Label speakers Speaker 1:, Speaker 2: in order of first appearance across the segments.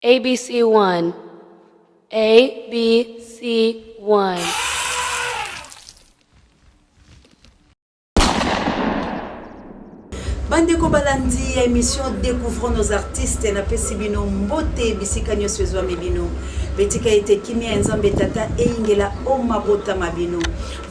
Speaker 1: ABC1. ABC1.
Speaker 2: Bandeko balandi émission Découvrons nos artistes na pesibino mbote bisika nyo swezwa mebino betika ete kimia nzambe tata eingela o mabota mabino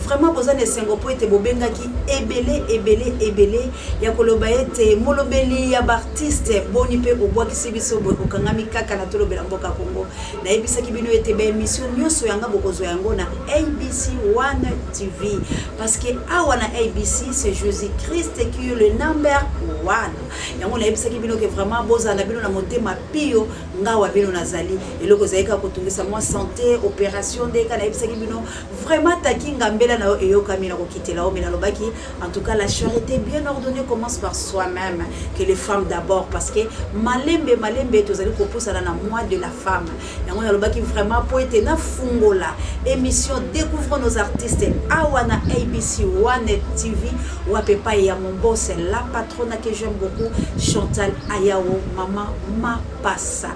Speaker 2: vraiment bozane sengo po ete bobengaki ebele ya koloba ete molobeli ya artiste boni pe obwakisi biso bokangami kaka na tolobela mboka Kongo na ebisaki bino ete ba émission nyoso yanga bokozwa yango na ABC1 TV parce que awana ABC c'est Jésus-Christ qui est le number one yango na ebisaki bino ke vraiment bozana bino na motema pio ngawa bino nazali eloko zaika kotungisa moi santé opération de kana ebisaki bino vraiment takinga mbela na eyoka mina kokitela o mina lobaki en tout cas la charité bien ordonnée commence par soi-même que les femmes d'abord parce que malembe tozali koposa na mois de la femme yango na lobaki vraiment poete na fungola émission Découvrons nos artistes awana ABC1 TV ou pepa ya mon boss la patronne que j'aime beaucoup Chantal Ayao maman Mapassa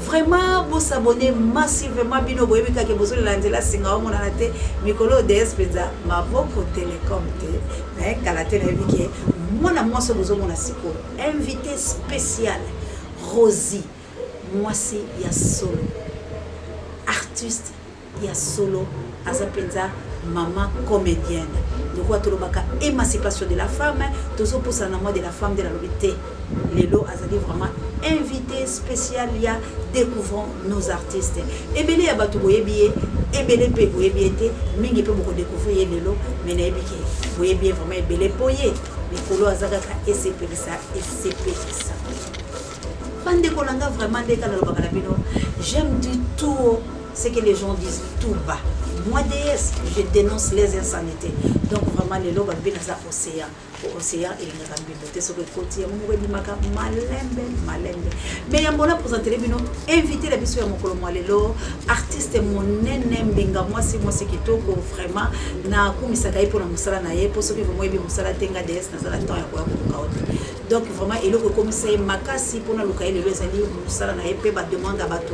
Speaker 2: vraiment vous s'abonner massivement bino boyebi ka ke bozoli landela singa o mona te mikolo DS Pizza maboko Telecom te na kala tele bike mona moso bozo mona siko invité spécial Rosie mwasi ya solo artiste ya solo azapenza maman comédienne de quoi tout le baka émancipation de la femme toujours pour ça na mode de la femme de la lobité lelo azali vraiment invité spécial ya Découvrons nos artistes ebele ya batu boyebi ebele pe boyebi te mingi pe boko découvrir lelo mais na ebiki boyebi vraiment ebele poye mikolo azaka esepelisa bande kolanga vraiment dès kana lobaka na bino j'aime du tout ce que les gens disent tout bas. Moi, DS, je dénonce les insanités. Donc, vraiment, les lois bien dans l'océan. L'océan et les rambibotés sur le côté. Malembe. Mais il y a un bon présenté, invité la biso à mon colombo, artiste, mon nénem, benga, moi, c'est qui toque vraiment. Na kumisaka pour la musala na ye, pour ceux qui vont bien musala tenga DS, na la temps ya kwa donc vraiment il est comme ça makasi pour na lokaye le ezali musala na ye pe ba demande bato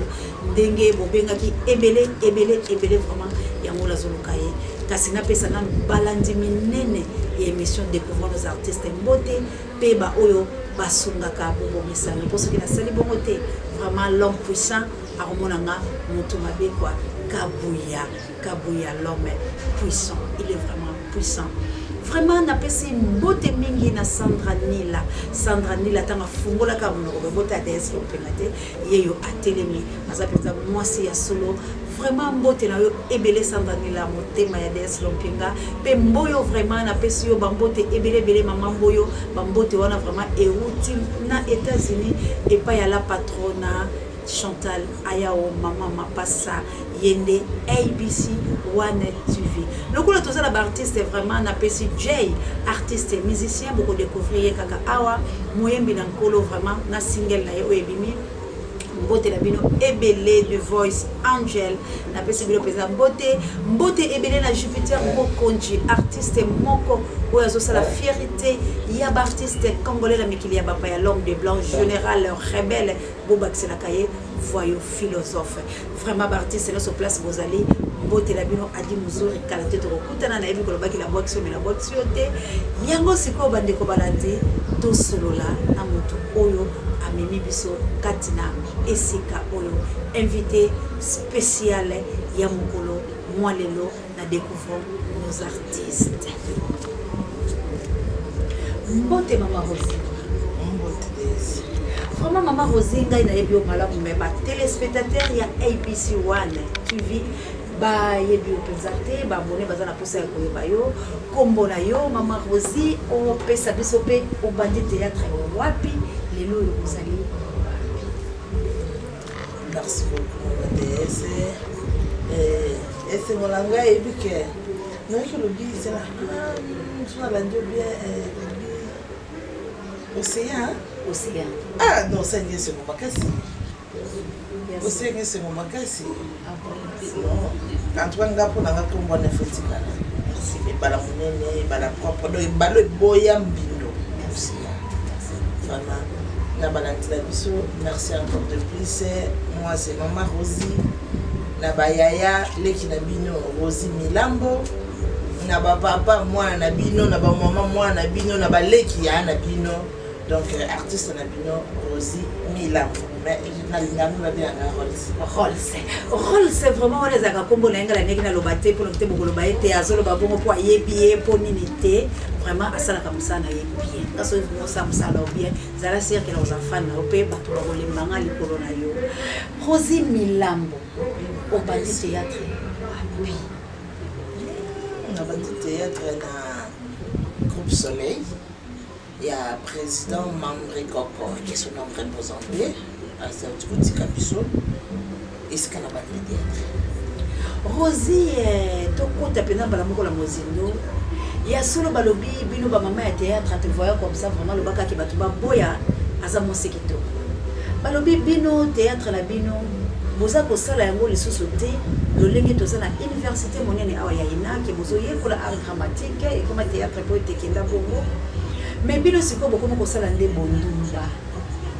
Speaker 2: ndenge bobengaki ebele vraiment ya mola zolukaye kasi na pesa na balandi minene ya émission Découvrons nos artistes mbote pe ba oyo basungaka bobo misana pour ceux qui na sali bongote vraiment l'homme puissant a remonanga mutu mabe kwa kabuya l'homme puissant il est vraiment puissant. Vraiment na pesi mbote mingi na Sandra Nila tanga fungola ka monoko bota DS opengate yeyo atelemi azapeza mwasi ya solo vraiment mbote na yo ebele Sandra Nila motema ya DS lompinga pe mboyo vraiment na pesi yo bambote ebele mama mboyo bambote wana vraiment euti na États-Unis et pas ya la patrona Chantal Ayao maman Mapassa yende ABC1 TV. Le coup de la artiste vraiment na pesi Jay artiste musicien beaucoup découvrir kaka awa moyembi na nkolo vraiment na single na yo ebimi mbote la bino ebele de voice angel na pesi bino pesa mbote ebele na Jupiter Mokonji artiste moko oyo ça la fierté ya ba artiste congolais la mikili ya bapa ya l'homme de blanc général rebelle Bobaxi la kaye voyou philosophe vraiment ba artiste no so place bozali mbote la bino adi muzuri kala te to kutana na yebi ko baki la boxe mais la boxe te yango siko bande ko balandi to solola na moto oyo amemi biso katina esika oyo invité spécial ya mokolo moi lelo na Découvrons nos artistes mbote mama Rosie vraiment mama Rosie ngai na yebi o malamu mais ba téléspectateur ya ABC1 TV ba yebi o présenté ba abonné bazana posa ya koyeba yo kombo na yo mama Rosie o pesa biso pe o bandi théâtre wapi lelo yo kozali.
Speaker 3: Merci beaucoup DS et c'est mon langage et puis que non je le dis c'est là sur la radio bien océan ah non ça c'est mon makasi océan c'est mon makasi en tout cas ngapo na ngakombo na festival merci mais bala munene bala propre do balo boya mbindo merci vraiment Merci encore de plus. Moi, c'est Maman Rosie. Nabayaya, Leki Nabino, Rosie Milambo. Naba papa, moi, Nabino, Naba maman, moi, Nabino, Naba Leki, Nabino. Donc, artiste Nabino, Rosie Milambo. Mais
Speaker 2: rôle c'est vraiment on les a combo lenga la negina lobate pour le tebo lobaete azolo babongo pour yebi pour ninité vraiment asala comme ça na yebi parce que nous sommes ça là bien zala sir que nos enfants na opé bato ba kolemanga likolo na yo Rosie Milambo au bandi théâtre oui
Speaker 3: on a bandi théâtre na groupe Soleil il y a président Mamre Koko qui est son nom représenté à Saint-Petit Capisso et ce qu'on a bandi théâtre
Speaker 2: Rosie toko tapena bala moko la mozindo ya solo balobi bino ba mama ya théâtre te voyant comme ça vraiment le baka ki batu ba boya aza mosekito balobi bino théâtre la bino boza ko sala yango lisusu te lolenge toza na université monene awa ya ina ke bozo yekola art dramatique et comme théâtre po tekenda bongo mais bino siko boko ko sala nde bondumba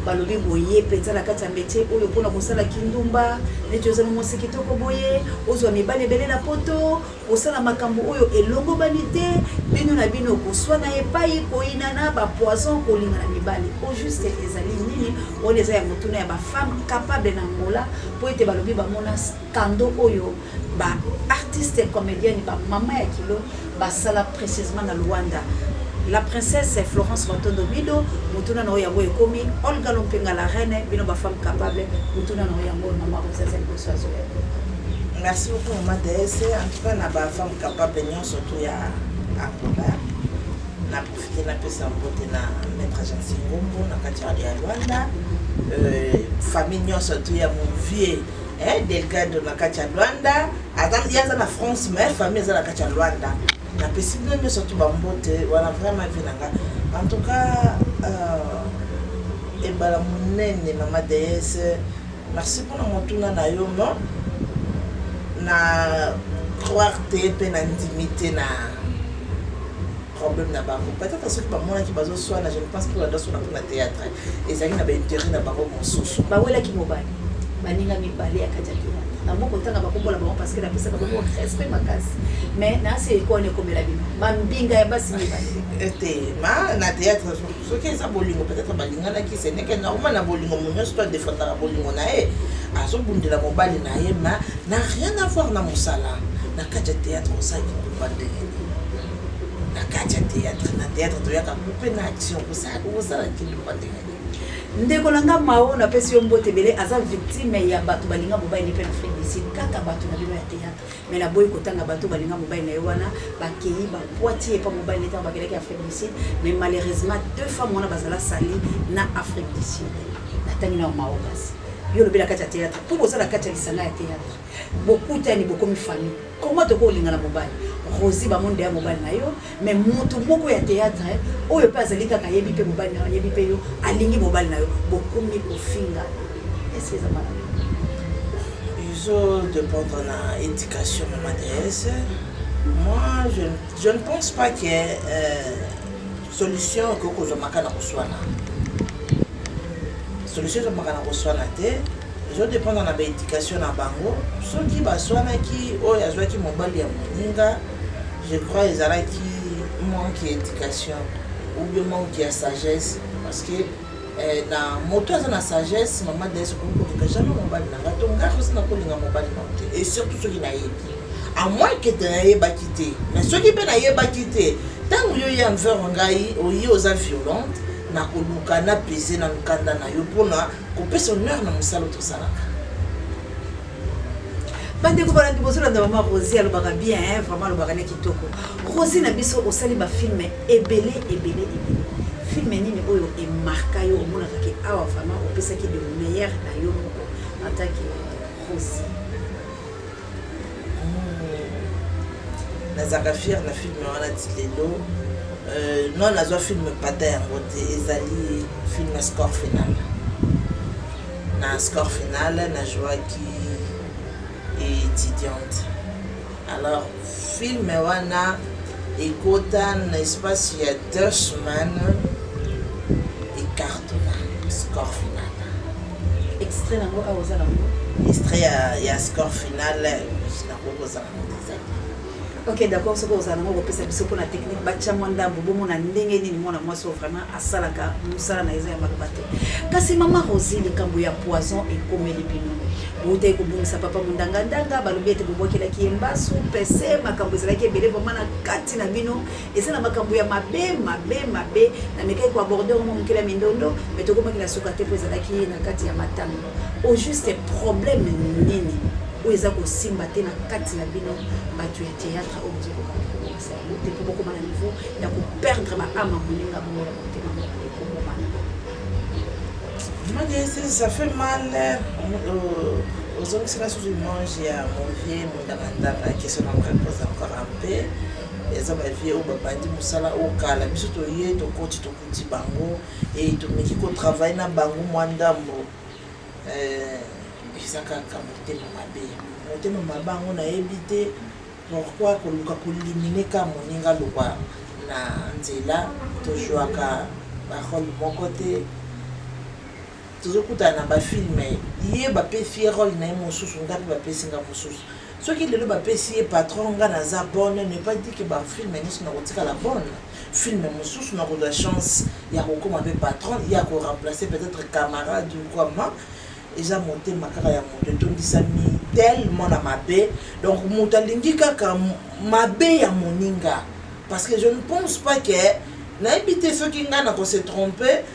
Speaker 2: balobi boye penza la kati ya métier oyo pona kosala kindumba neti ozala mosiki toko boye ozwa mibale bele na poto osala makambo oyo elongo banite bino na bino koswana epai koina na ba poison kolinga na mibale o juste ezali nini on eza ya motuna ya ba femme capable na ngola po ete balobi ba mona skando oyo ba artiste comédienne ba mama ya kilo ba sala précisément na Luanda. La princesse Florence Matondo Bido, Mutuna no yango ekomi Olga Lompenga la reine, bino ba femme capable, Mutuna no yango maman Rosalie Bosoazo.
Speaker 3: Merci beaucoup maman DS. En tout cas na ba femme capable nyon surtout ya Angola. Na profiter na pesa mbote na maître Jean Singombo na kati ya Luanda. Famille nyon surtout ya mon vieux Delgado na kati ya Luanda. Adam yaza na France mais famille za na kati ya Luanda. La possibilité de surtout bambote voilà vraiment vinanga en tout cas et bala munene maman DS merci pour mon tour na yo non na croire te pe na intimité na problème na bango peut-être parce que ba mona ki bazo soit na je pense que la danse na pour la théâtre et ça na ba intérêt na bango mosusu
Speaker 2: ba wela ki mobali baninga mibali ya kajaki Namoko tanga bakombola bango parce que la pesa bango respect makasi mais na c'est quoi ne comme la bino bambinga ya basi mibali
Speaker 3: était ma na théâtre ce qui ça bolingo peut-être balinga na ki c'est que normal na bolingo monyo soit défendre la bolingo na e azo bundela mobali na ye ma n'a rien à voir na musala na kaja théâtre ça qui pas de na kaja théâtre na théâtre to ya ka couper na action ko ça qui pas de
Speaker 2: ndeko langa mao na pesi mbote belé aza victime ya bato balinga mobile ni pe na Afrique du Sud kaka bato na bino ya théâtre mais na boy kotanga bato balinga mobile na yowana bakei ba poitiers pa mobile n'était ba keleka Afrique du Sud mais malheureusement deux femmes on a bazala sali na Afrique du Sud na tangi na mao basi yo le bela kati ya théâtre pour boza la kati ya lisanga ya théâtre beaucoup tani beaucoup mi famille comment to ko linga na mobile Rosie ba monde ya mobile na yo mais mutu moko ya théâtre oyo pa azali kaka yebi pe mobile na yebi pe yo alingi mobile na yo beaucoup mi kofinga est-ce que ça va
Speaker 3: ils ont dépendre na éducation maman DS moi je ne pense pas qu'il y ait solution que ko makana koswana solution que makana koswana te je dépend de l'éducation à Bango. Ceux qui baswana qui oh yazwa qui mobile ya moninga, je crois ils ont qui manque d'éducation ou bien manque de sagesse parce que dans moto ça na sagesse maman DS ko ko jamais mobile na to ngako sina ko linga mobile na et surtout ceux qui na yebi à moins que tu n'aies pas quitté mais ceux qui ben n'aient pas quitté tant que yo ya envers ngai o yo za violente na koluka na pese na nkanda na yo pona kopesa honneur na musalo to salaka
Speaker 2: bande ko balandi bozula na mama Rosie alobaka bien vraiment alobaka ne kitoko Rosie na biso osali ba film ebele film nini oyo e marka yo omona kaki awa vraiment opesa ki de meilleur na yo en tant que Rosie
Speaker 3: nazaka fier na film wana tilelo non nazo film pata yango te ezali film score final na score final na joaki étudiante alors film wana ekota na espace il y a 2 semaines et cartona
Speaker 2: extrait nango a oza nango
Speaker 3: extrait ya score final nakokoza nango
Speaker 2: ok d'accord soko ozala nango kopesa biso mpona technique batya mwa ndambo bomona ndenge nini mwana mwasi oyo vraiment asalaka mosala na eza ya maloba te kasi mama Rosie likambo ya poison ekomeli bino bouta ekobungisa papa mondangandanga balobi ete bobwakelaki ye mbasu pese makambo ezalaki ebele vraiment na kati na bino eza na makambo ya mabe na mekai koaborde omo mokili ya mindondo me tokomaki na suka te mpo ezalaki na kati ya matanga au juste problème nini oyo eza kosimba te na kati na bino bato ya théâtre oyo bozokokakokomasala te mpo bokoma na niveau ya koperdre baama moninga bongo ya motema ekomomana.
Speaker 3: Ça fait mal aux hommes, c'est pas sous une manche, il y a mon vieux, mon damandanga, qui se repose encore un peu. Et ça va faire au babandi, moussala, au kala, biso to ye, to koti, to kuti bango, et to meki ko travaille na bango, mwandambo. Ça ka monter ma bango na éviter pourquoi que luka ko liminer ka moninga lokwa na nzela to joaka ba rôle mon côté tozokuta na ba film ye ba pe fier rôle na mosusu ngapi ba pe singa mosusu soki lelo ba pe si patron nga na za bonne ne pas dire que ba film ni sona kotika la bonne film mosusu na ko la chance ya ko comme avec patron ya ko remplacer peut-être camarade ou comment eza monté makaka ya moto tondisami tellement na mabe donc moto alingi kaka mabe ya moninga parce que je ne pense pas que na ebité soki nga na ko se tromper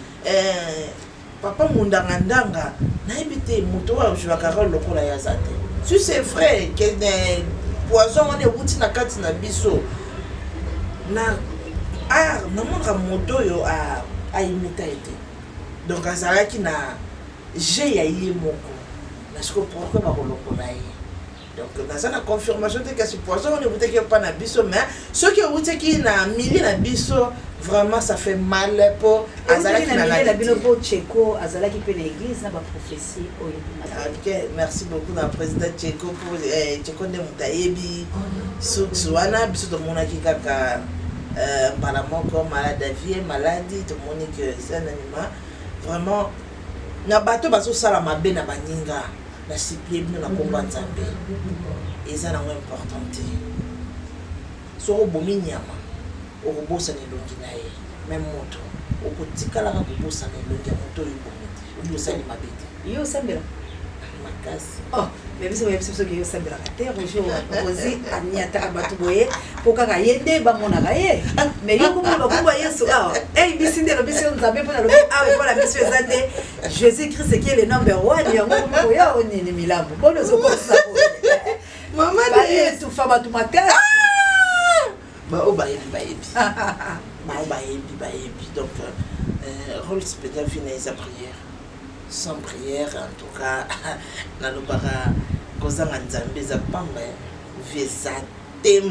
Speaker 3: papa mondangandanga na ebité moto wa jouaka rôle lokola ya zate si c'est vrai que des poison on est wuti na kati na biso na na montra moto yo a imita été donc azalaki na j'ai yaye moko parce que pourquoi ba kolokola ye donc dans la confirmation de que ce poison on ne voulait pas na biso mais ce qui est qui na milieu na biso vraiment ça fait mal pour
Speaker 2: azalaki na la bino pour Tcheko azalaki pe na église na ba prophétie oyo.
Speaker 3: OK, merci beaucoup na président Tcheko pour Tcheko de mutayebi soana biso to mona ki kaka par moko malade vie maladie to moni que c'est un animal vraiment na bato baso sala mabe na baninga na sipie bino na komba nzambe eza na importante so obomi nyama okobosa ne longi na ye même moto okotikala ka kobosa ne longi ya moto oyo bomi oyo sali mabe te
Speaker 2: yo sambela
Speaker 3: makasi
Speaker 2: mais biso biso que yo sambela te rojo Rosie aniata bato boye po kaka yende ba mona ka ye mais yo ko ba kumba Yesu bisinde lo biso nzambe po na lo po la biso ezande Jésus Christ qui est le number 1 yango ko ya onini milambo bono zo ko sa
Speaker 3: mama
Speaker 2: de tu fama tu makasi
Speaker 3: ba o ba yebi donc rôle spécial finir sa prière sans prière en tout cas na lobara kozanga nzambe za pamba viezate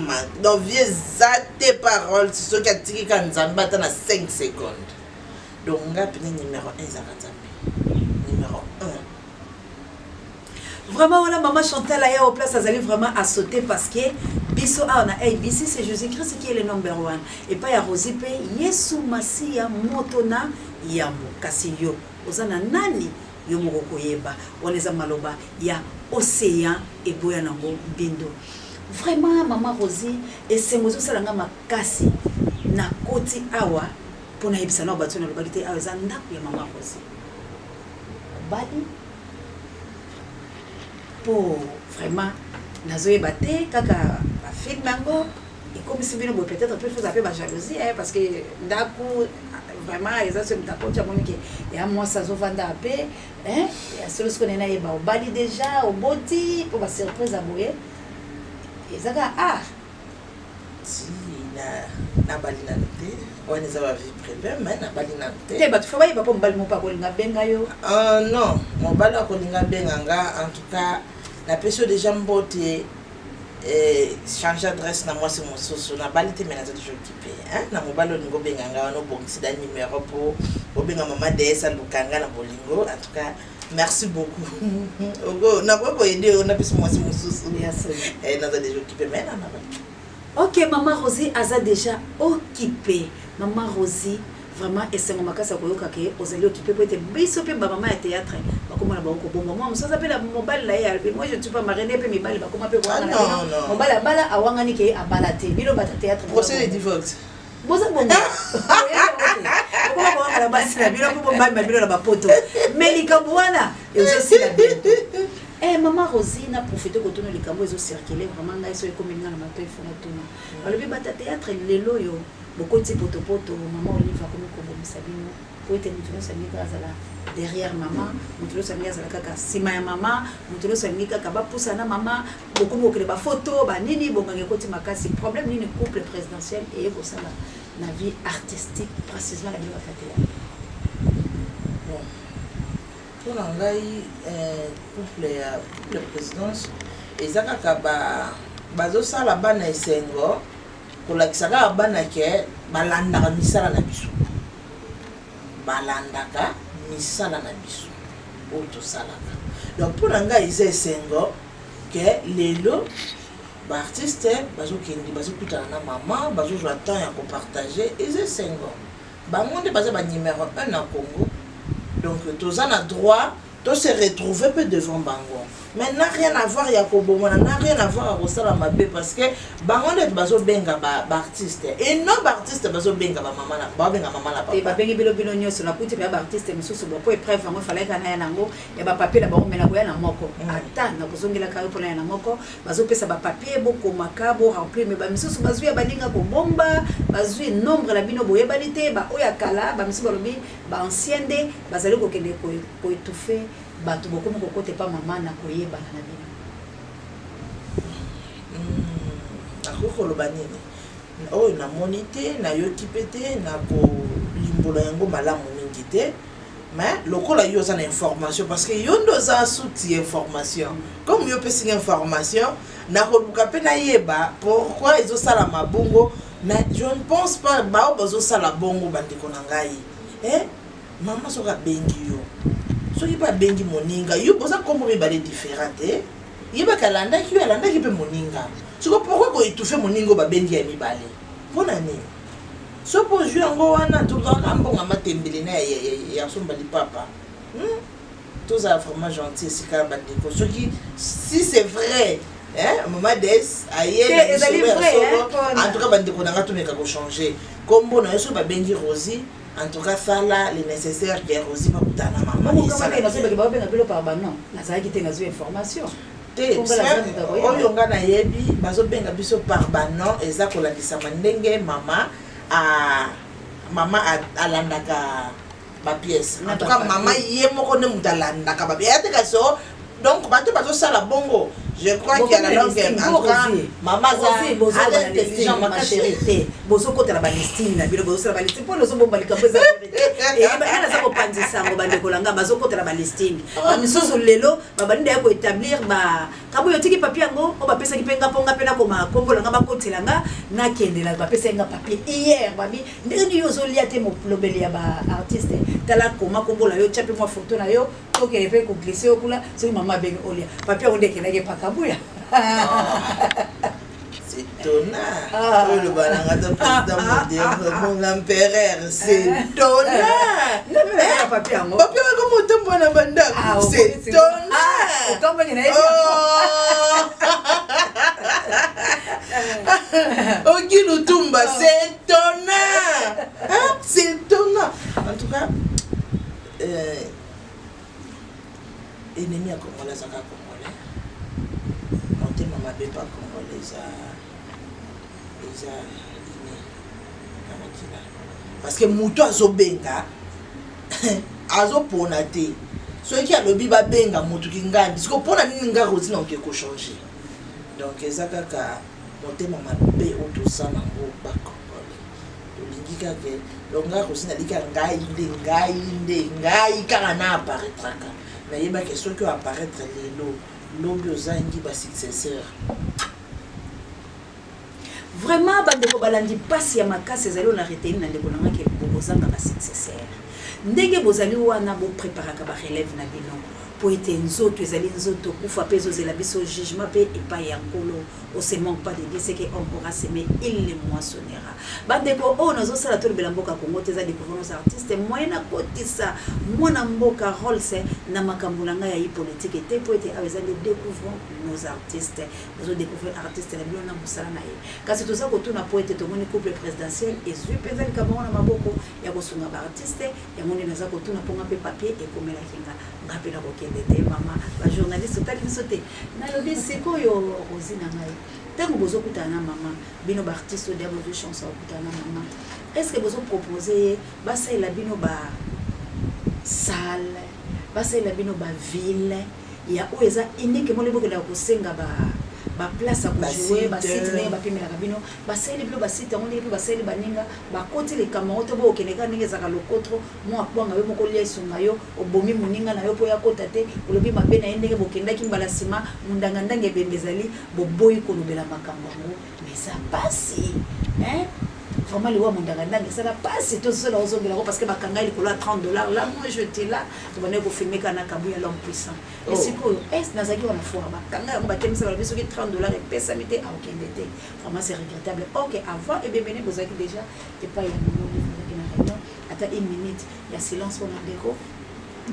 Speaker 3: donc viezate parole ce qui a tiki ka nzambe ata na 5 secondes donc ngapi ni numéro 1 za nzambe numéro 1
Speaker 2: vraiment on a maman Chantal aya au place azali vraiment à sauter parce que biso on a ABC c'est Jésus-Christ qui est le number 1 et pas ya Rosie pe Yesu Masia motona yambo kasi yo ozana nani yo moko koyeba oneza maloba ya océan eboya nango bindo vraiment maman Rosie esengozo salanga makasi na koti awa pona yebisa na bato na lobakite awa za ndako ya maman Rosie bali po vraiment nazoyeba te kaka ba film nango et comme si bino peut-être peut faire un peu jalousie parce que ndako vraiment les autres me tapent tu as monique et à moi ça zovanda pe et celui ce qu'on est na yeba au bali déjà au boti pour ba surprise à boyer et ça
Speaker 3: si na bali na te on est à vie privée mais na bali na te
Speaker 2: te ba tu fa ba mbali mo pa ko linga benga yo
Speaker 3: non mon bali ko linga benga en tout cas la personne déjà mboté changer adresse na moi c'est mon soso na balité mais na za toujours occupé na mobalo ningo benganga no bongisi da numéro pour obenga mama desa lukanga na bolingo en tout cas merci beaucoup ogo na ko aider on a plus moi c'est mon soso na za déjà occupé mais na
Speaker 2: OK maman Rosie aza déjà occupé maman Rosie vraiment esengo makasa koyoka ke ozali occupé peut être biso pe ba maman ya théâtre bakomona ba ko bomba moi musaza pe la mobile la ya moi je suis pas mariée pe mibali bakoma pe wana
Speaker 3: non
Speaker 2: mobile bala awangani ke abala te bino ba théâtre
Speaker 3: procès de divorce
Speaker 2: boza bongo okoma ko la basi na bino po bomba bino na ba poto mais likambo wana ezo la bientôt maman Rosine a profité que tout le likambo ezo circuler vraiment ngai so ekomina na mato ifona tuna balobi ba théâtre lelo yo bokoti poto maman Olive akomi kobomisa bino po ete mutu nyonso alingi kaka azala derrière maman mutu nyonso alingi azala kaka nsima ya mama mutu nyonso alingi kaka bapusana mama bokomi kokende bafoto banini bongange ekoti makasi problème nini couple présidentiel eye kosala na vie artistique précisément na bino batateya
Speaker 3: mpona ngai couple présidence eza kaka bazosala bana esengo kolakisa kaka bana ke balandaka misala na biso oyo tosalaka donc mpona ngai eza esengo ke lelo baartiste bazokende bazokutana na mama bazozwa temps ya kopartage eza esengo bango nde baza banimero 1 na Congo donc toza na droit to se retrouver peu devant bango mais n'a rien à voir ya kobomona n'a rien à voir à kosala mabe parce que bango nde bazobenga baartiste et non baartiste bazobenga bamama na babenga mama na papa
Speaker 2: babengi bilobino nyonso na kuti pe baartiste misusu bopo epreuve yango falaka na ya nango ya bapapier na bango mena koya na moko ata na kozongela kaka mpona ya na moko bazopesa bapapier bokomaka bo remplir mais bamisusu bazwi ya balinga kobomba bazwi nombre na bino boyebani te baoyo ya kala bamisusu balobi baancien nde bazali kokende koétouffe bato bokomi kokote pa mama na koyebana na bino
Speaker 3: akokoloba nini oyo namoni te nayoki pe te na kolimbola yango malamu mingi te mais lokola yo oza na information parce que yo nde oza suti information comme yo opesinga information nakoluka mpe nayeba pourquoi ezosala mabongo mais je ne pense pas bao bazosala bongo bandeko na ngai mama soki abengi yo soki mpe abengi moninga yo boza kombo mibale différente yebaka alandaki yo alandaki mpe moninga siko pourkui koétouffe moninga babendi ya mibale mpona nini so mpo ozwi yango wana tozalaka mbongo matembele na ya somba lipapa tozala vraiment gentil esika bandeko soki si c'est vrai mama des aye en tout cas bandeko nanga tomeka kochanger kombo na yo soki babengi Rosie en tout cas sala le nécessaire que Rosie va kutana mama
Speaker 2: information
Speaker 3: oyo nga nayebi bazobenga biso par banon eza kolakisama ndenge mama alandaka bapièce en tout cas mama ye moko nde moto alandaka bapièce yateka so donc bato bazosala bongo je crois qu'il y a la langue en tout cas maman a intelligent ma chérie
Speaker 2: bozo kota la balistine na bilo bozo la balistine pour nous bomba likambo za et bana za ko pandisa ngo bande kolanga bazo kota la balistine bamisoso lelo babandi ya ko établir ba kabo yotiki papier ngo o bapesa kipenga ponga pena koma kombo langa bakotelanga na kendela bapesa nga papier hier babi ndeni yozo liate mo lobeli ya ba artiste tala koma kombo la yo chape moi photo na yo OK pe ko glisser okula c'est maman ben olia papier onde kenage pakabuya
Speaker 3: c'est tonnant. Le balanga président mondial, mon empereur, c'est tonnant.
Speaker 2: Papier
Speaker 3: comme autant pour la bande. C'est tonnant. Ok, nous tomba, c'est tonnant. C'est tonnant. En tout cas, ennemi à Congolais, ça va Congolais. Monter maman pas Congolais, parce que muto azobenga azopona te soki alobi babenga mutu kingambi siko pona nini nga Rosie na ko changer donc eza kaka motema mabe otosana ngo bakongole tolingi kaka longa Rosie na lika ngai kaka na apparaître mais yeba que soki apparaître lelo lobi ozangi ba successeur
Speaker 2: vraiment bandeko balandi pasi ya makasi ezali na reteni na ndeko nanga ke bozanga ba successeur ndenge bozali wana bo préparaka ba relève na bino po ete nzoto ezali nzoto kufa pe ezozela biso jugement pe epai ya nkolo on se manque pas de dire ce qu'on pourra s'aimer il le moissonnera bandeko oyo nazosala tolobela mboka Congo te eza découvrir nos artistes moyen akotisa mwana mboka rolse na makambo na ngai ya politique te po ete awa eza nde découvrons nos artistes découvrir artiste na bino na mosala na ye kasi toza kotuna po ete tomoni couple présidentiel ezwi mpenza likambo na maboko ya kosunga baartiste yango nde naza kotuna mponga mpe papier ekomelaki nga ngape na kokende te mama bajournaliste otali biso te nalobi sikoyo rosi na ngai ntango bozokutana na mama bino baartiste odia bozwi chance okutana na mama est-ce que bozoproposer ye basalela bino basale basalela bino baville ya oyo eza unique mo lebokela kosenga place à jouer basite na bapimelaka bino basali bino basite yango ndenge mpe basali baninga bakoti likambo to bo okendeka ndenge ezaka lokotro mwa kwanga yo moko lia esunga yo obomi moninga na yo mpo yakota te olobi mabe na ye ndenge bokendaki mbala nsima mundanga ndange ebembe ezali boboyi kolobela makambo yango mais eza pasi vraiment le wa mundanga ndange esala pasi tozosola ozongelako parce que bakanga likolo ya $30 là moi je te là tobandeki kofilme kana kabu ya l'homme puissant esikoyo nazalaki wana fois bakanga yango batemisa balobi soki $30 epesami te aokende te vraiment c'est regrettable ok avant ebebene bozalaki déjà epai ya momoni ezalaki na réunion ata une minute ya silence mpona ndeko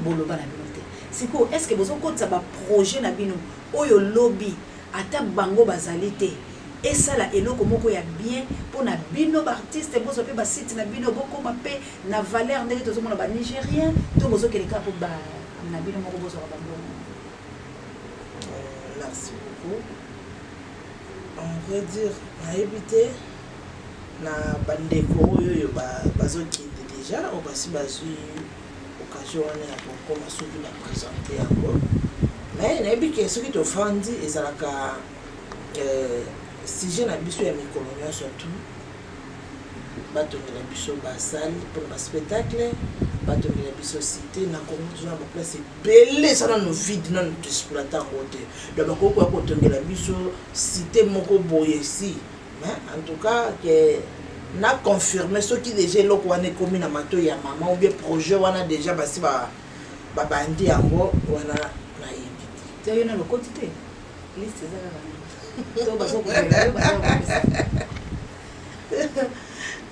Speaker 2: boloba na bino te sikoyo est ce que bozokotisa baprojet na bino oyo lobi ata bango bazali te esala eloko moko ya bien pona bino baartiste bozo pe basite na bino bokoma pe na valeur ndenge tozomona ba nigérien to bozo keleka po ba na bino moko bozo ka bango.
Speaker 3: Merci beaucoup. On va dire na éviter na bandeko yo bazo kinde déjà on va si bazui occasion ya kokoma soki na présenter yango mais na ebike soki to fandi ezalaka si j'ai la biso ya mikolo surtout batongela biso basale pour le spectacle batongela biso cité na Congo na place belé ça dans nos vides non exploiter côté donc bakoko ya kotongela biso cité moko boye si mais en tout cas que na confirmer ce qui déjà loko wana komi na mato ya maman ou bien projet wana déjà basi ba bandi yango wana na yebi
Speaker 2: te yo na le quotidien liste za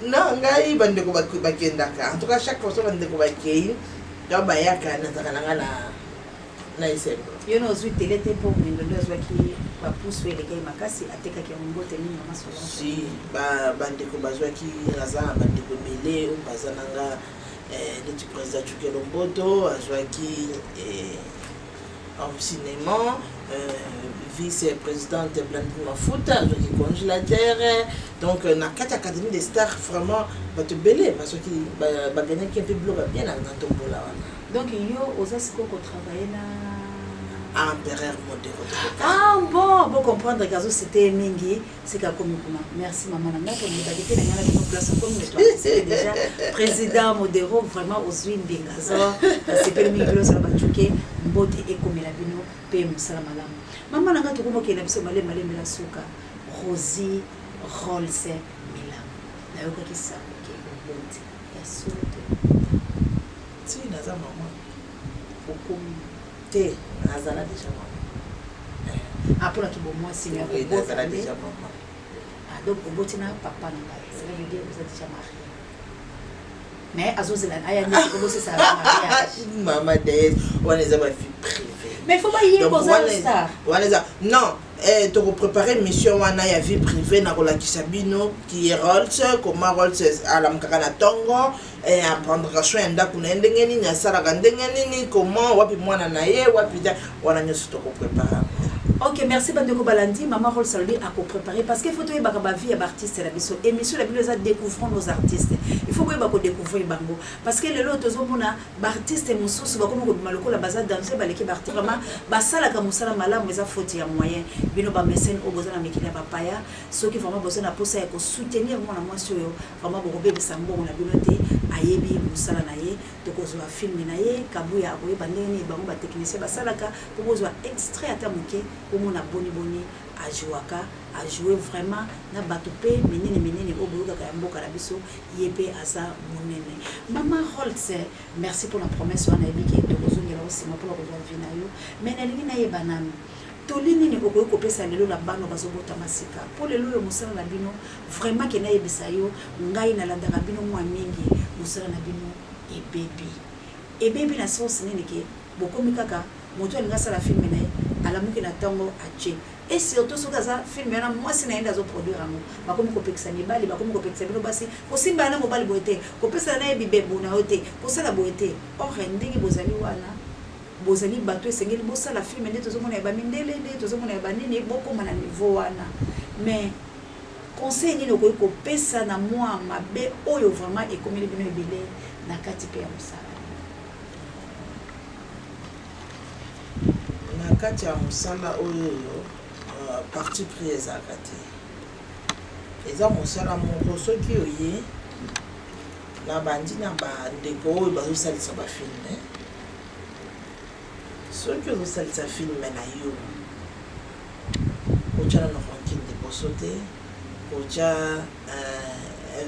Speaker 3: non ngai bandeko bakendaka en tout cas chaque fois bandeko bakei to bayaka na takalanga na isembo
Speaker 2: yo no zwi télé te po mendo ndo zwaki ba pusu eleka makasi atekaki yango te ni mama so
Speaker 3: si bandeko bazwaki naza bandeko belé o bazananga le président Chukelo Mboto azwaki en cinéma vice-présidente Blandine Mafuta, qui congélateur. Donc, dans la 4 académies des stars, vraiment, va te belé parce que va gagner un peu bleu bien dans ton bola.
Speaker 2: Donc, il y a aux asco qu'on travaille là.
Speaker 3: Empereur modèle.
Speaker 2: Ah bon, bon comprendre que c'était Mingi, c'est comme merci maman na pour me valider na ngala de place comme toi. C'est déjà président modéro vraiment aux Zwin Bengazo, c'est pas Mingi lo ça va choquer, mbote et comme la bino pe musala malamu. Maman na ngato komo ke na biso male mela suka, Rosie Rolse Mila. Na yo ko kisa ke mbote. Ya sote.
Speaker 3: Si naza maman.
Speaker 2: Okomi
Speaker 3: te azala déjà maman.
Speaker 2: Après la tout moi si mais
Speaker 3: azala déjà maman.
Speaker 2: Ah donc mbote na papa na ngai. Ça veut dire vous êtes déjà marié. Mais azozela aya ni ko bosser ça mariage.
Speaker 3: Maman des on les a pas fait privé.
Speaker 2: Mais il faut pas y aller ça.
Speaker 3: Non, tu peux préparer une mission wana ya vie privée na kolakisa bino qui est Rolls comment Rolls à la mkakana tongo et apprendre soin ndako na ndenge nini asala ndenge nini comment wapi mwana na ye wapi wana nyoso to ko préparer.
Speaker 2: Ok, merci Bandeko Balandi. Maman Rolls Salbi a préparé parce qu'il faut que la vie est artiste la biso. Et monsieur la bibliothèque découvrons nos artistes. Il faut que découvrir Bango parce que le lot tozomona artiste mususu ba comme maloko la base danser ba l'équipe artiste vraiment ba sala ka musala malamu eza faute ya moyen. Bino ba mécène au besoin na mikila ba paya ceux qui vraiment besoin na posa ya ko soutenir moi na moi sur vraiment bo bébé sambo na bibliothèque ayebi musala na ye to ko zo film na ye kabuya ko ba ndeni bango ba technicien ba sala ka ko zo extrait ata muke ko mona boni a joué vraiment na batopé menene oboyoka ka mboka na biso yebe asa monene. Maman Holtz, merci pour la promesse on a ebiki to kozongela osima pour la kozwa yo mais na lingi na yebanami tolini ni okoyo kopesa lelo na bano bazobota masika pour lelo yo musala na bino vraiment ke na yebisa yo ngai na landaka bino mwa mingi musala na bino ebebi na sauce nini ke bokomi kaka moto alinga sala film na alamuki na tango ache et surtout soka za film yana mwasi na enda zo produire amo bakomi kopekisa mibali bakomi kopekisa bino basi kosimba na mobali boete kopesa na yebibebu na yote kosala boete or ndingi bozali wana bozali bato esengeli bosala film nde tozomona eba mindele nde tozomona eba nini bokoma na niveau wana mais conseil nini okoki kopesa na mwa mabe oyo vraiment ekomeli bino ebele na kati pe ya mosala
Speaker 3: na kati ya mosala oyo parti pris ezalaka te eza mosala moko soki oye na bandi na bandeko oyo bazosalisa bafilme soki ozosalisa filme na yo otya na rankine liboso te otya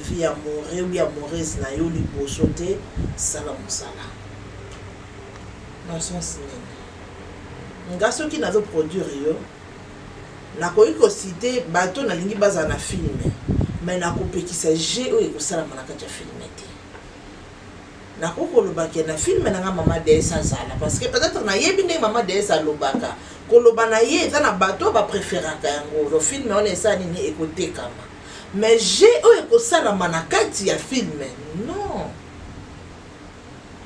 Speaker 3: vie amore ou amoureuse na yo liboso te sala mosala na sens nini nga soki nazoproduire yo nakoki kosite bato nalingi bazala na filme mais nakopekisa je oyo ekosalama na kati ya filme te nakoki kolobaka na filme nanga mama DS azala parce que peut-être nayebi ndenge mama DS alobaka koloba na ye eza na bato bapréféraka yango lo filme wana esa nini ekotekama mais je oyo ekosalama na kati ya filme non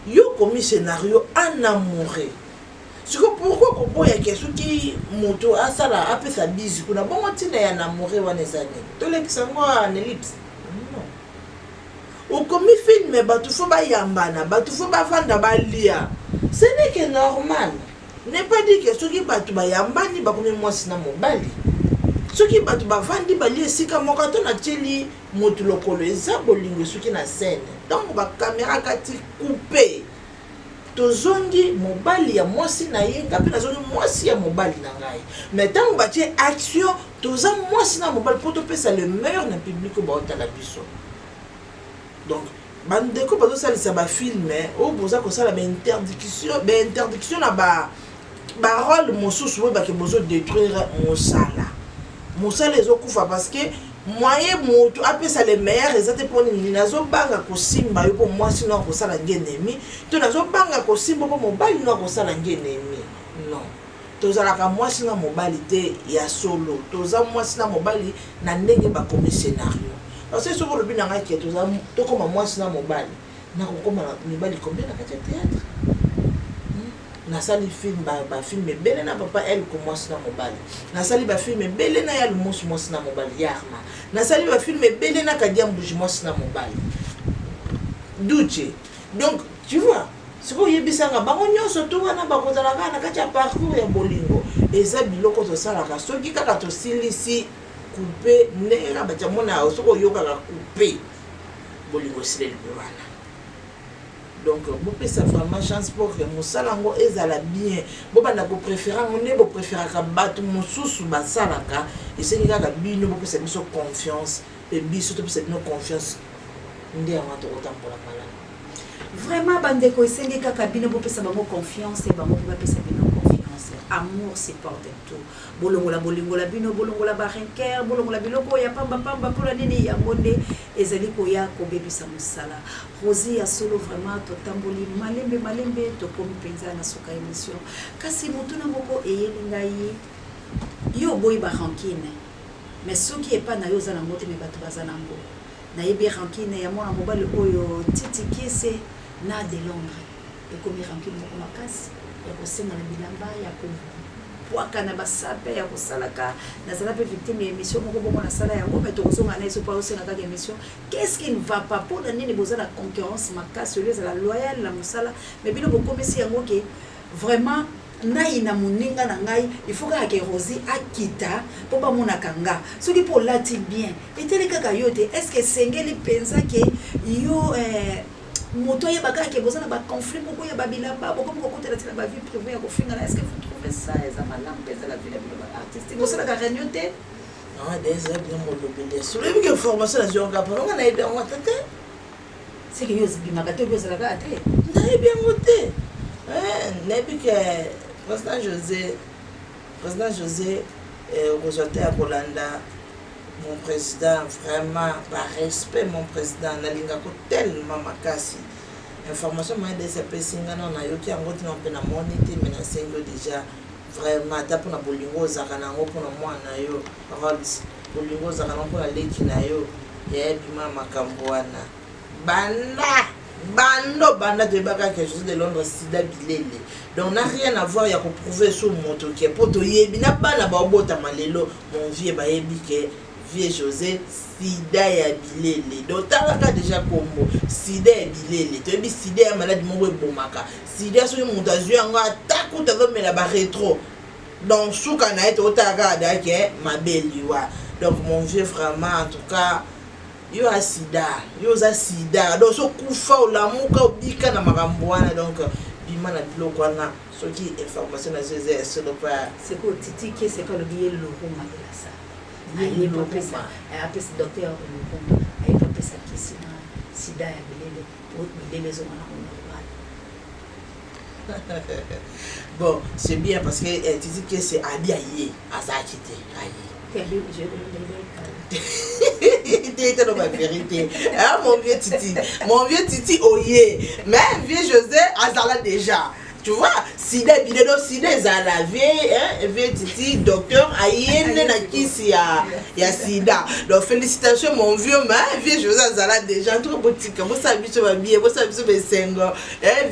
Speaker 3: yo komi scénario en amoureux. Pourquoi koboya ke soki moto asala apesa bizi kuna bongo tina ya namore wana ezani tolekisa ngo en ellipse non okomi filme batu fo bayambana batu fo bavanda balia ce n'est que normal n'est pas dit que soki batu bayambani bakomi mwasi na mobali soki batu bavandi balia esika moko to na tieli moto lokolo eza bolingo soki na scène donc ba caméra kati coupé tozongi mobali ya mwasi na ye ngapi nazongi mwasi ya mobali na ngai mais tant batie action toza mwasi na mobali pour topesa le meilleur na public ba otala biso donc bandeko bazo salisa ba filme o boza ko sala ba interdiction na ba rôle mosusu we ba ke bozo détruire mosala ezokufa parce que moyen moto apesa le meilleur ezate poni ni nazo banga ko simba yo po mwasi no ko sala ngenemi to nazo banga ko simba po mobali no ko sala ngenemi non tozala ka mwasi na mobali te ya solo toza mwasi na mobali na ndenge ba comme scénario parce que soko lobi na ngaki toza to koma mwasi na mobali na ko koma mibali combien na kati théâtre nasali film ba film bele na papa elle ko mwasi na mobali nasali ba film bele na ya lumosu mwasi na mobali yarma nasali ba film bele na kadiambuji mwasi na mobali duche donc tu vois siko yebisanga bango nyonso to wana bakozala kana kati ya parcours ya bolingo eza biloko to sala ka soki kaka to silisi couper nera ba jamona soko yoka ka couper bolingo sile wana. Donc, vous pouvez vraiment chance pour que mon salango ezala bien. Vous pouvez préférer, vous préférez que battre mon sous basalaka et c'est là que bino vous pouvez avoir confiance et biso tout peut avoir confiance. Ndé avant autant pour la malade.
Speaker 2: Vraiment bandeko esengi kaka bino vous pouvez avoir confiance et bango vous pouvez avoir confiance. Amour c'est porte tout. Bolongola bolingola bino bolongola barenker bolongola biloko ya pamba pour la nini ya monde ezali koya ko bebisa musala. Rosie ya solo vraiment to tamboli malembe to komi penza na soka émission. Kasi mutuna moko eyelinga yi yo boy ba rankine. Mais soki e pa na yo za na moto me bato bazana ngo. Na yebi rankine ya mwana mobali oyo Titi Kiese na de Londres. E komi rankine moko makasi ya kosenga na bilamba ya ko waka na basape ya kosalaka na sala pe victime émission moko bongo na sala ya ngombe to kozonga na eso pa osenga kaka émission qu'est-ce qui ne va pas pour la nini boza la concurrence makasi lieu la loyal la musala mais bino bokomesi yango ke vraiment nai na muninga na ngai il faut que Rosie akita pour ba mona kanga soki pour lati bien etele kaka yote est-ce que sengeli pensa ke yo moto ya baka ke bozana ba conflit beaucoup ya babilamba beaucoup beaucoup de la vie privée ya kofinga est-ce que vous trouvez ça eza malamu pesa la vie de artiste bozana ka réunion te
Speaker 3: non des bien mo lobele sur le que formation la jonga pa on a aidé on tete
Speaker 2: c'est que yo zibimaka te bozala ka te
Speaker 3: na bien moté nebi que président José aujourd'hui à Kolanda mon président vraiment par respect mon président nalinga ko tellement makasi information moi de ces pesinga non na yoki yango tina pe na monité mais na sengo déjà vraiment ta pour na bolingo zakana ngo pour na mwana yo Rolls bolingo zakana pour la leki na yo ya bima makambo wana banda de baka quelque chose de Londres sida bilele donc n'a rien à voir ya ko prouver sur moto qui est poto yebi na bana ba obota malelo mon vieux ba yebi ke vieux José sida ya bilele donc t'as déjà combo sida ya bilele tu yebi sida ya malade mo bomaka sida so monta zui anga taku ta va me la ba rétro donc souka na eto otaka da ke mabeliwa donc mon vieux vraiment en tout cas yo asida yo za sida donc so kufa olamuka obika na makambo wana donc bima na biloko wana soki information na zeze solo pa
Speaker 2: c'est quoi titi qui c'est pas le billet le roma de la ça il est pas ça après ce docteur le roma il pas ça qui sida ya bilele pour bilele zo wana
Speaker 3: bon c'est bien parce que titi que c'est abiaye azakite aye c'était dans ma vérité hein mon vieux titi oye mais vieux José azala déjà tu vois sida bile do sida ezala vieux titi docteur ayene na kisi ya sida donc félicitations mon vieux mais vieux José azala déjà trop boutique bo sa biso ba bien bo sa biso be sengo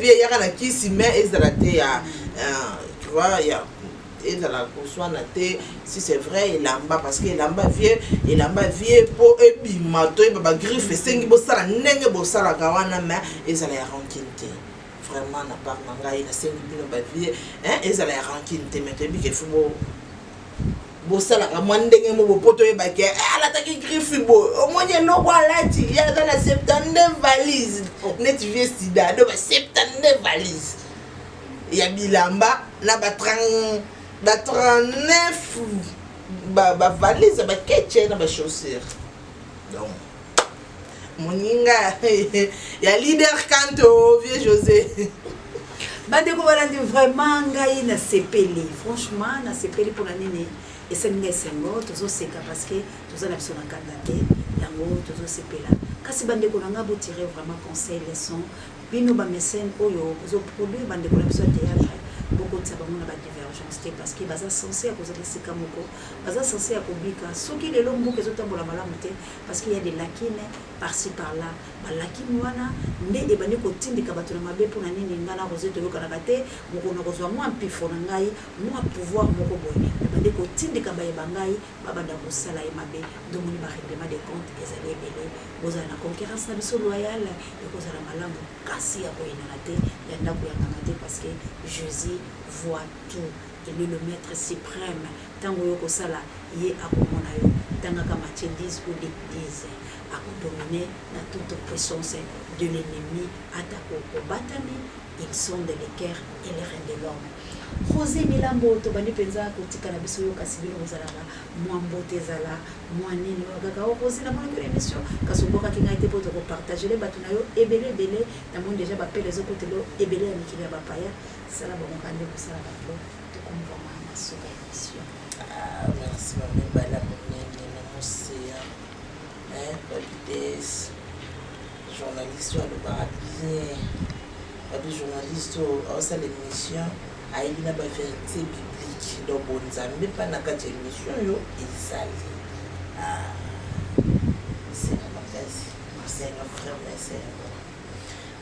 Speaker 3: vieux yaka na kisi mais ezala te ya tu vois ya et dans la console si c'est vrai il lamba parce que il lamba vieux pour ebimato et baba griffe sengi bosala ndenge bosala kawana mais ezala ya rankinte vraiment na part nanga ina sengi bino ba vieux ezala ya rankinte mais tebi ke fubo bosala ka ndenge mo bopoto e ba ke ala ta ki griffe bo o monye no kwa lati ya dans la 79 valise net vieux sida do ba 79 valise ya bilamba na ba 39 valise ba ketche na ba chaussures donc moninga ya leader kanto vieux José
Speaker 2: bandeko balandi vraiment ngai na sepeli franchement na sepeli pour la nini et c'est ngesengo tozo seka parce que tozo na biso na kandate yango tozo sepela kasi bandeko nanga bo tirer vraiment conseil leçon bino ba mécène oyo zo produit bandeko na biso théâtre beaucoup de sabamona ba divergence parce que baza censé à cause de ces camoko baza censé à kobika soki les longs que zotambola malamu te parce qu'il y a des lacunes par-ci par-là ba lakini wana nde e bani ko tindika bato na mabe pour na nini ngana rosé to yoka na kate moko na kozwa moi pifo na ngai moi pouvoir moko boye bani ko tindika ba ebangai babanda ko sala e mabe donc ni ba règlement des comptes ezali belé boza na concurrence na biso loyale e kozala malamu kasi ya koyina na te ya ndako ya ngana parce que Jésus voit tout. Il est le maître suprême. Tango yoko sala ye akomona yo. Tanga ka Matthieu 10 ou 10 akodominer na toute puissance de l'ennemi atako kobatami ils sont de l'équerre et les reins de l'homme. Rosé Milambo to bani penza ko tikana biso yo kasi bino ozalaka mwambo tezala mwanini wakaka Rosé na mona émission kasomboka kinga été pour te partager les batuna yo ebele na monde déjà ba les autres telo ebele ya mikili ya bapaya sala ba mokande ko sala ba to to konvoma na soka émission.
Speaker 3: Merci maman bala monene na mosia Babides journaliste à le bien babi journaliste au sein l'émission ayebi na ba vérité biblique donc bonzambe pa na kati émission yo ezali c'est un frère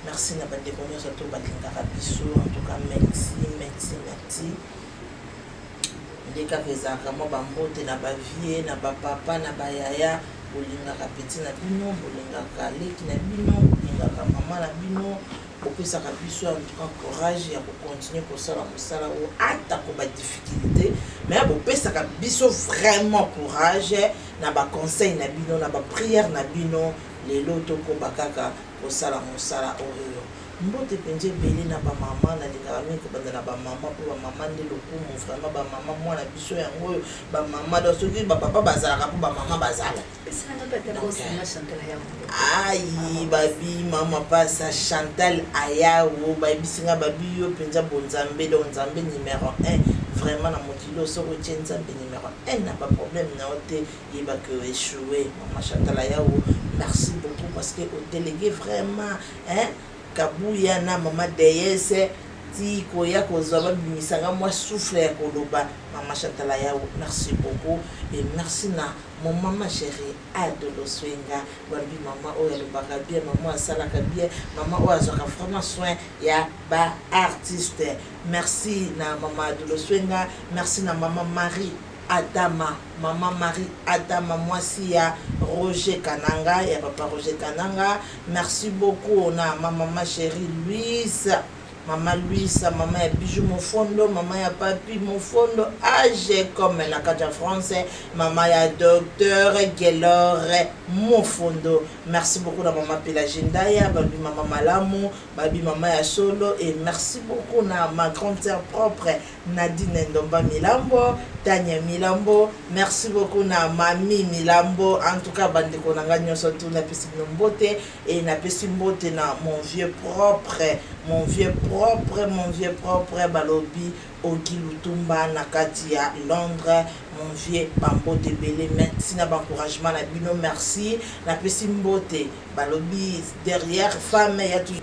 Speaker 3: merci na ba déconner surtout ba lingaka biso en tout cas merci ndeka kezaka mo ba mbote na ba vie na ba papa na ba yaya bolingaka petit na bino bolingaka leki na bino bolingaka mama na bino opesaka biso en tout cas courage ya continuer kosala mosala o ata ko ba difficulté mais opesaka biso vraiment courage na ba conseil na bino na ba prière na bino lelo toko bakaka kosala mosala oyo mbote penje beli na ba mama na lingaka mingi kobanda na ba mama po ba mama nde lokumu vraiment ba mama mwana biso yango oyo ba mama do soki ba papa bazalaka po ba mama bazala ayi babi mama pasa Chantal Ayawo babisinga babi yo penza bonzambe do nzambe numéro 1 vraiment na mokilo soko tie nzambe numéro 1 na ba problème na ote yeba que échouer mama Chantal Ayawo merci beaucoup parce que au délégué vraiment kabuya na mama deyese ti koya kozwa babimisanga moi souffle ya koloba mama Chantal Ayawo merci beaucoup et merci na mon maman chérie Adolo Swenga babi mama oya lobaka bien mama asalaka bien mama oya azwaka vraiment soin ya ba artiste merci na mama Adolo Swenga merci na mama Marie Adama, maman Marie Adama, moi si ya Roger Kananga, ya papa Roger Kananga, merci beaucoup, on a ma maman chérie Louise, maman Louise, maman ya Bijou Mofondo, maman ya Papi Mofondo, âgé comme la Kaja français, maman ya docteur Gelore Mofondo, merci beaucoup na maman Pelagindaya, babi maman Malamu, babi maman ya Solo, et merci beaucoup na ma grande sœur propre, Nadine Ndomba Milambo, Tania Milambo, merci beaucoup na Mami Milambo, en tout cas bandeko nanga nyonso tout na pesi mbote et na pesi mbote na mon vieux propre balobi Ogi Lutumba na kati ya Londres, mon vieux Bambote Belé, merci na encouragement na bino, merci na pesi mbote balobi derrière femme ya toujours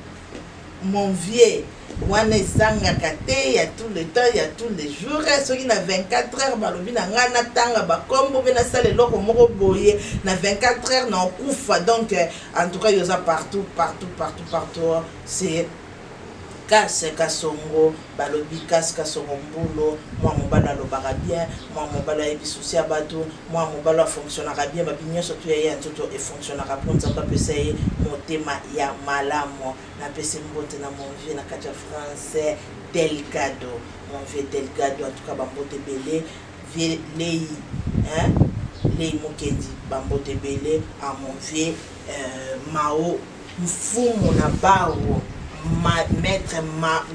Speaker 3: mon vieux wana ezangaka te ya tout le temps ya tous les jours soki na 24 heures balobi na nga natanga bakombo mpe nasala eloko moko boye na 24 heures na okufa donc en tout cas yoza partout c'est Kasi Kasongo balobi Kasi Kasongo mbulo moi mobalo alobaka bien moi mobalo ayebi souci ya bato moi mobalo afonctionnaka bien babi nyonso to ya nzoto efonctionnaka mpo nzambe apesa ye motema ya malamu napesi mbote na mon vieux na kati ya français Delgado mon vieux Delgado en tout cas bambote ebele vie lei lei mokendi bambote ebele a mon vieux Mao mfumu na bawo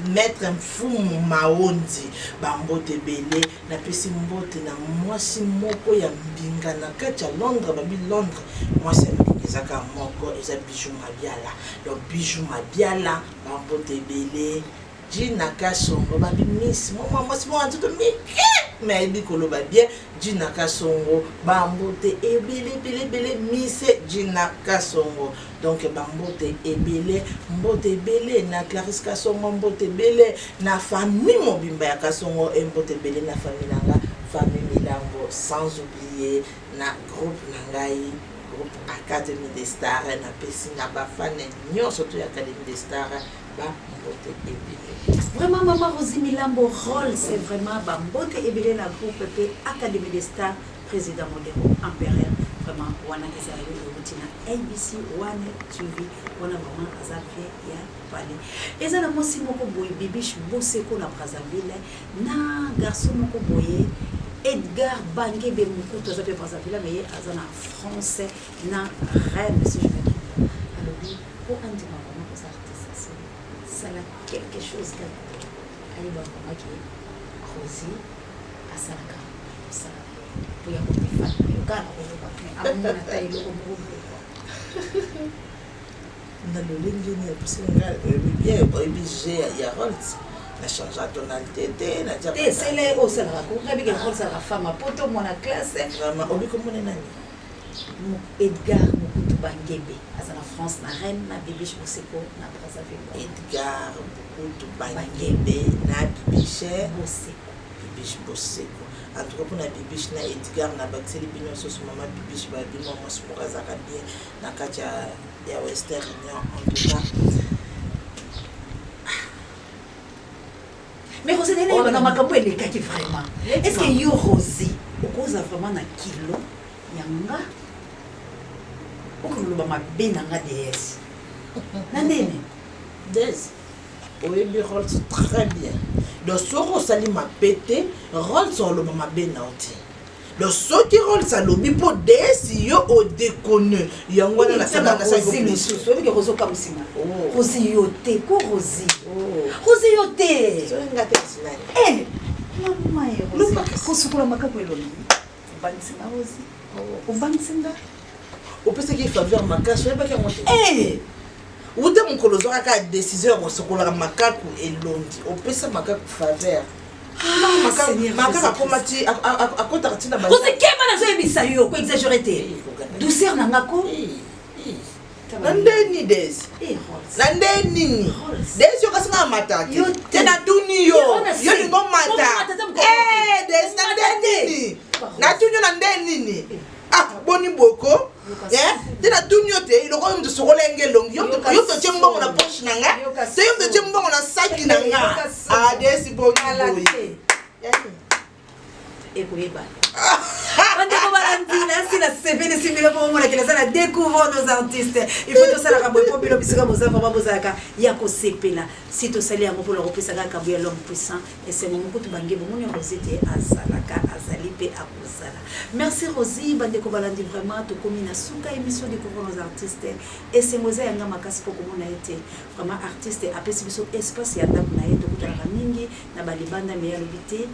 Speaker 3: maître mfumu maondi bambote bele na pesi mbote na mwasi moko ya mbinga na kati ya Londres babi Londres mwasi ya mbinga ezaka moko eza Bijou Mabiala donc Bijou Mabiala bambote bele Gina Kasongo babi miss mama mwasi mwa ntuto mike mais ebi koloba bien Gina Kasongo bambote ebele miss Gina Kasongo donc bambote ebele mbote ebele na Clarisse Kasongo mbote ebele na famille mobimba ya Kasongo mbote ebele na famille nanga famille Milambo sans oublier na groupe nangai groupe Académie des Stars na pesi na bafane nyonso to ya Académie des Stars ba mbote ebele.
Speaker 2: Vraiment maman Rosie Milambo rôle c'est vraiment bambote ebele na groupe pe Académie des Stars président modèle impérial vraiment wana ezali routine ABC wana TV wana vraiment azafé ya pale ezala mosi moko boye Bibiche Boseko na Brazzaville na garçon moko boye Edgar Bangebe Mukutu azafé Brazzaville mais azana français na Rennes si je me trompe alors pour un dire comment ça artiste ça là quelque chose que ali ba koaki Rosie asalaka ça pour ya ko fa kana ko ba amuna tayi ko mo
Speaker 3: na le lingine parce que nga bien obligé ya Rolls na changer tonalité te na dire
Speaker 2: c'est les au ça la ko ngabi ke Rolls la femme poto mon classe
Speaker 3: vraiment obi ko mona nani
Speaker 2: Edgar Mukutu Bangebe azana France na Rennes na Bibiche Boseko na Brazzaville
Speaker 3: Edgar Mukutu Bangebe na Bibiche Boseko en tout cas pour na Bibiche na Edgar na Baxeli bino so mama Bibiche ba bino mo spora zaka bien na kati ya Western Union en tout cas
Speaker 2: mais Rosie on a makambo elekaki vraiment est-ce que yo Rosie okoza vraiment na kilo yanga okoloba mabe nanga DS na ndene
Speaker 3: DS oyebi Rolls très bien donc soko osali mapete Rolls oloba mabe na oti le soki rôle ça lobby pour des yo au déconne yango na sala na sa
Speaker 2: Rosie mususu obi ke Rosie kamusima Rosie yote ko Rosie Rosie yote
Speaker 3: so ngate sinani
Speaker 2: mama ye Rosie ko sukula makapo eloni bansinga Rosie ubansinga
Speaker 3: opesa ki faveur makasi ba ke monte ude mukolozo aka décision ko sokola makaku elondi opesa makaku faveur makaku komati akota tina ba
Speaker 2: ko se kema na zo ebisa yo ko exagérer te douceur na ngako
Speaker 3: nandeni des nandeni des yo kasanga mataki tena tuni yo ni mata des nandeni na tunyo nandeni boni boko tena tuni yo te iloko mtu sokolenge longi yo to chembo na poche nanga te yo to chembo na saki nanga des boni
Speaker 2: ekoyeba bandeko balandina sina sepene similo po mona kila sana découvrir nos artistes il faut to sala kambo po bilo bisika boza vraiment bozaka ya ko sepela si to sali yango po lo kopesa ka kambo ya l'homme puissant et c'est mon kutu bangebo moni Rosette azalaka azali pe akozala merci Rosie bandeko balandi vraiment to komina suka émission découvrir nos artistes et c'est moza yanga makasi po komona ete vraiment artiste apesi biso espace ya ndako na yeto kutala mingi na balibanda me ya lobité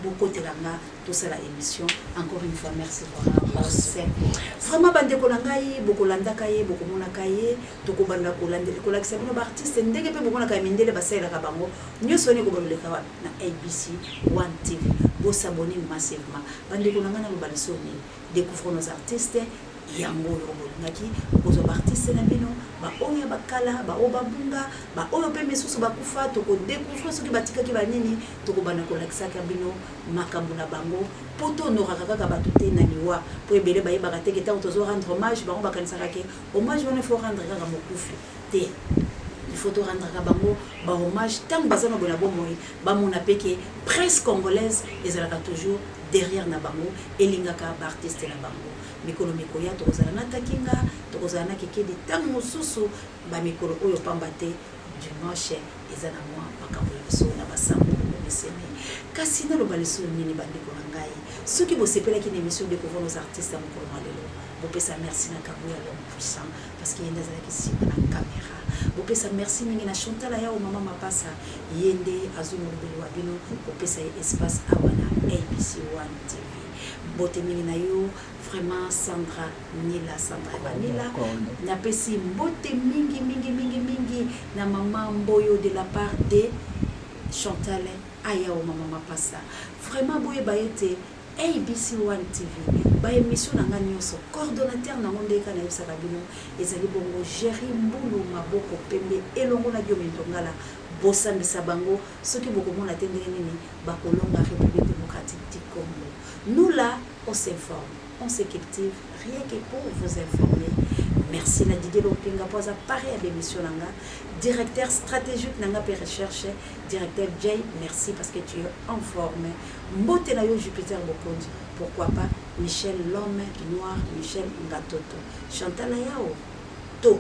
Speaker 2: beaucoup de langa tout ça la émission encore une fois merci vraiment bande ko langai beaucoup landa kaye beaucoup mona kaye to ko banda ko lande ko la kisabino ba artiste ndenge pe beaucoup na ka mindele ba sala ka bango nyoso ne ko boleka wa na ABC 1 TV bo s'abonner massivement bande ko langa na lo balisoni découvrir nos artistes yango ngaki bozo artiste na bino ba oya bakala ba obabunga ba oyo pe mesusu bakufa to ko découvrir soki batika ki banini to ko bana ko lakisa ka bino makambo na bango poto no rakaka ba tuté na liwa po ebele ba yeba ka teke ta to zo rendre hommage ba on ba kanisa ka hommage on faut rendre ka mokufu te il faut to rendre ka bango ba hommage tant bazana bona bo moi ba mona peke presse congolaise ezalaka toujours derrière na bango elingaka ba artiste na bango mikolo mikoya tokozala na takinga tokozala na kekedi tango mosusu ba mikolo oyo pamba te dimanche eza na mwa makambo ya biso na basambo mesene kasi na loba leso nini bandeko na ngai soki bosepelaki na émission découvrir nos artistes ya mokolo malelo bopesa merci na kambo ya l'homme puissant parce que yenda azalaki nsima na caméra bopesa merci mingi na Chantal yao mama mapasa yende azwi molobeli wa bino bopesa ye espace awa na ABC 1 TV bote mingi na yo vraiment Sandra Vanilla na pesi mbote mingi na maman Mboyo de la part de Chantal Ayao mama mapasa vraiment boye bayete ABC 1 TV ba émission na nga nyonso coordonnateur na ngonde kana yebisa bino ezali bongo Jerry Mbulu maboko pembe elongo na Dieu Mindongala bosambisa bango soki bokomona tendenge nini bakolonga République démocratique du Congo. Nous là on s'informe, on s'équipe rien que pour vous informer. Merci na Didier Lopinga pour appareil à l'émission Nanga, directeur stratégique Nanga P recherche, directeur Jay, merci parce que tu es en forme. Mbote na yo Jupiter Bokondi, pourquoi pas Michel l'homme noir, Michel Ngatoto, Chantal Ayao. To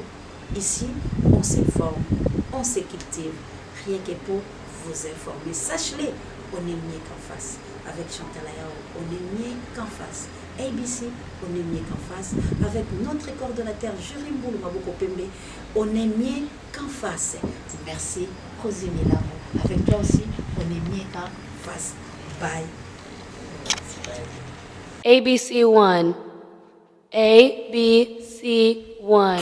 Speaker 2: ici on s'informe, on s'équipe rien que pour vous informer. Sachez-le, on est mieux qu'en face. Avec Chantal Ayao, on est mieux qu'en face. ABC, on est mieux qu'en face. Avec notre coordonnateur Jerry Mbulu Maboko Pembe, on est mieux qu'en face. Merci, Rosie Milamo. Avec toi aussi, on est mieux qu'en face. Bye.
Speaker 1: ABC 1. ABC 1.